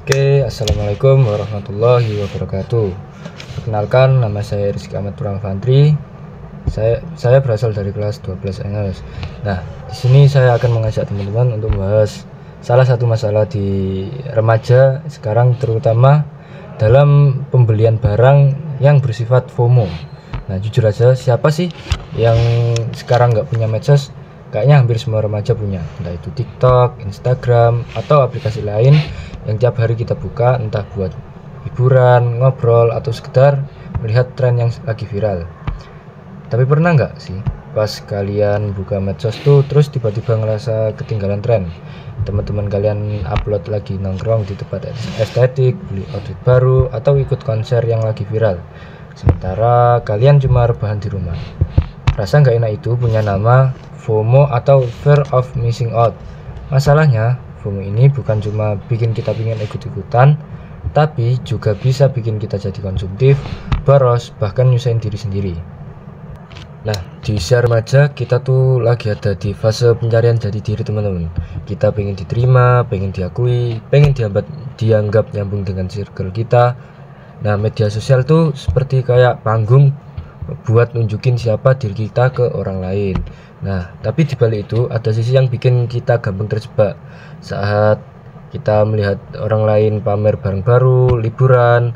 Oke, assalamualaikum warahmatullahi wabarakatuh. Perkenalkan, nama saya Rizky Ahmad Purangfantri. Saya berasal dari kelas 12 English. Nah, di sini saya akan mengajak teman-teman untuk membahas salah satu masalah di remaja sekarang, terutama dalam pembelian barang yang bersifat FOMO. Nah, jujur aja, siapa sih yang sekarang nggak punya medsos? Kayaknya hampir semua remaja punya, entah itu TikTok, Instagram, atau aplikasi lain yang tiap hari kita buka, entah buat hiburan, ngobrol, atau sekedar melihat tren yang lagi viral. Tapi pernah nggak sih pas kalian buka medsos tuh terus tiba-tiba ngerasa ketinggalan tren? Teman-teman kalian upload lagi nongkrong di tempat estetik, beli outfit baru, atau ikut konser yang lagi viral, sementara kalian cuma rebahan di rumah. Rasa nggak enak itu punya nama FOMO atau Fear of Missing Out. Masalahnya, FOMO ini bukan cuma bikin kita pengen ikut-ikutan, tapi juga bisa bikin kita jadi konsumtif, boros, bahkan nyusahin diri sendiri. Nah, di usia remaja kita tuh lagi ada di fase pencarian jati diri, teman-teman. Kita pengen diterima, pengen diakui, pengen dianggap nyambung dengan circle kita. Nah, media sosial tuh seperti kayak panggung buat nunjukin siapa diri kita ke orang lain. Nah, tapi dibalik itu ada sisi yang bikin kita gampang terjebak. Saat kita melihat orang lain pamer barang baru, liburan,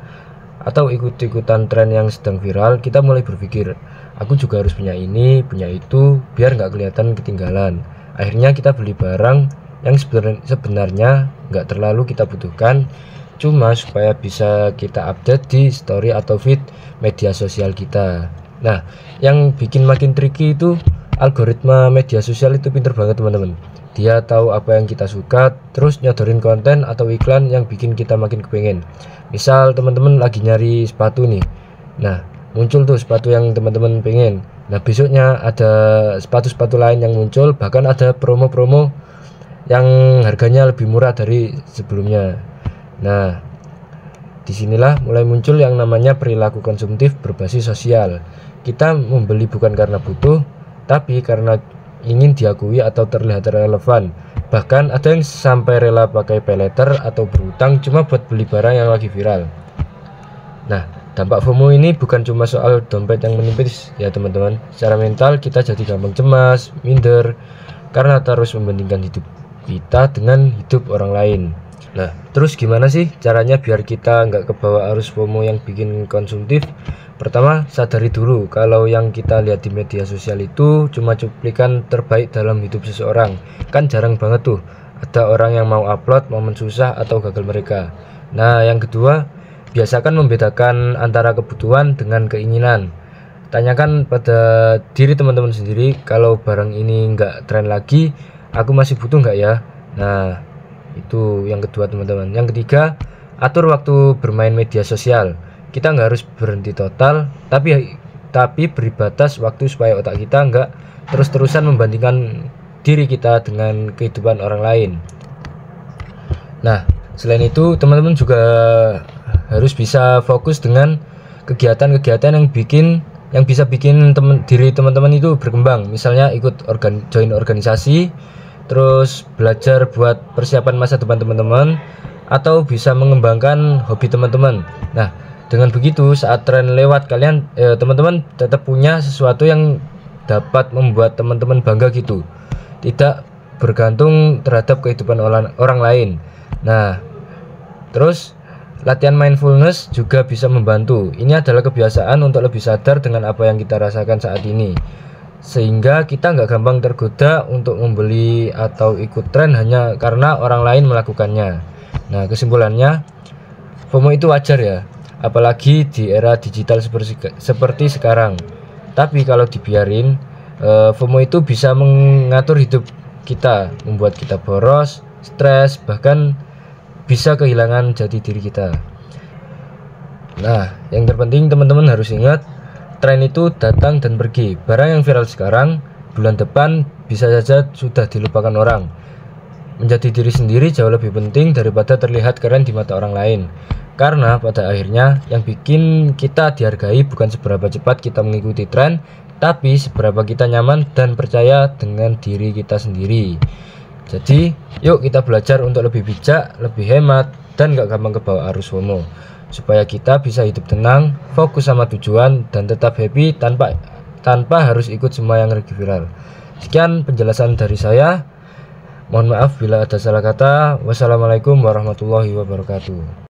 atau ikut-ikutan tren yang sedang viral, kita mulai berpikir, aku juga harus punya ini, punya itu, biar nggak kelihatan ketinggalan. Akhirnya kita beli barang yang sebenarnya nggak terlalu kita butuhkan, cuma supaya bisa kita update di story atau feed media sosial kita. Nah, yang bikin makin tricky itu algoritma media sosial itu pinter banget, teman-teman. Dia tahu apa yang kita suka, terus nyodorin konten atau iklan yang bikin kita makin kepengen. Misal teman-teman lagi nyari sepatu nih, nah muncul tuh sepatu yang teman-teman pengen. Nah, besoknya ada sepatu-sepatu lain yang muncul, bahkan ada promo-promo yang harganya lebih murah dari sebelumnya. Nah, disinilah mulai muncul yang namanya perilaku konsumtif berbasis sosial. Kita membeli bukan karena butuh, tapi karena ingin diakui atau terlihat relevan. Bahkan ada yang sampai rela pakai paylater atau berhutang cuma buat beli barang yang lagi viral. Nah, dampak FOMO ini bukan cuma soal dompet yang menipis ya, teman-teman. Secara mental kita jadi gampang cemas, minder, karena terus membandingkan hidup kita dengan hidup orang lain. Nah, terus gimana sih caranya biar kita nggak kebawa arus FOMO yang bikin konsumtif? Pertama, sadari dulu kalau yang kita lihat di media sosial itu cuma cuplikan terbaik dalam hidup seseorang. Kan jarang banget tuh ada orang yang mau upload momen susah atau gagal mereka. Nah, yang kedua, biasakan membedakan antara kebutuhan dengan keinginan. Tanyakan pada diri teman-teman sendiri, kalau barang ini nggak tren lagi, aku masih butuh nggak ya? Nah, itu yang kedua, teman-teman. Yang ketiga, atur waktu bermain media sosial. Kita nggak harus berhenti total, tapi beri batas waktu supaya otak kita nggak terus-terusan membandingkan diri kita dengan kehidupan orang lain. Nah, selain itu teman-teman juga harus bisa fokus dengan kegiatan-kegiatan yang bisa bikin diri teman-teman itu berkembang. Misalnya ikut join organisasi, terus belajar buat persiapan masa depan teman-teman, atau bisa mengembangkan hobi teman-teman. Nah, dengan begitu saat tren lewat, teman-teman tetap punya sesuatu yang dapat membuat teman-teman bangga gitu, tidak bergantung terhadap kehidupan orang lain. Nah, terus latihan mindfulness juga bisa membantu. Ini adalah kebiasaan untuk lebih sadar dengan apa yang kita rasakan saat ini, sehingga kita nggak gampang tergoda untuk membeli atau ikut tren hanya karena orang lain melakukannya. Nah, kesimpulannya, FOMO itu wajar ya, apalagi di era digital seperti sekarang. Tapi kalau dibiarin, FOMO itu bisa mengatur hidup kita, membuat kita boros, stres, bahkan bisa kehilangan jati diri kita. Nah, yang terpenting teman-teman harus ingat, tren itu datang dan pergi. Barang yang viral sekarang, bulan depan bisa saja sudah dilupakan orang. Menjadi diri sendiri jauh lebih penting daripada terlihat keren di mata orang lain. Karena pada akhirnya yang bikin kita dihargai bukan seberapa cepat kita mengikuti tren, tapi seberapa kita nyaman dan percaya dengan diri kita sendiri. Jadi, yuk kita belajar untuk lebih bijak, lebih hemat, dan gak gampang kebawa arus FOMO, supaya kita bisa hidup tenang, fokus sama tujuan, dan tetap happy tanpa harus ikut semua yang lagi viral. Sekian penjelasan dari saya. Mohon maaf bila ada salah kata. Wassalamualaikum warahmatullahi wabarakatuh.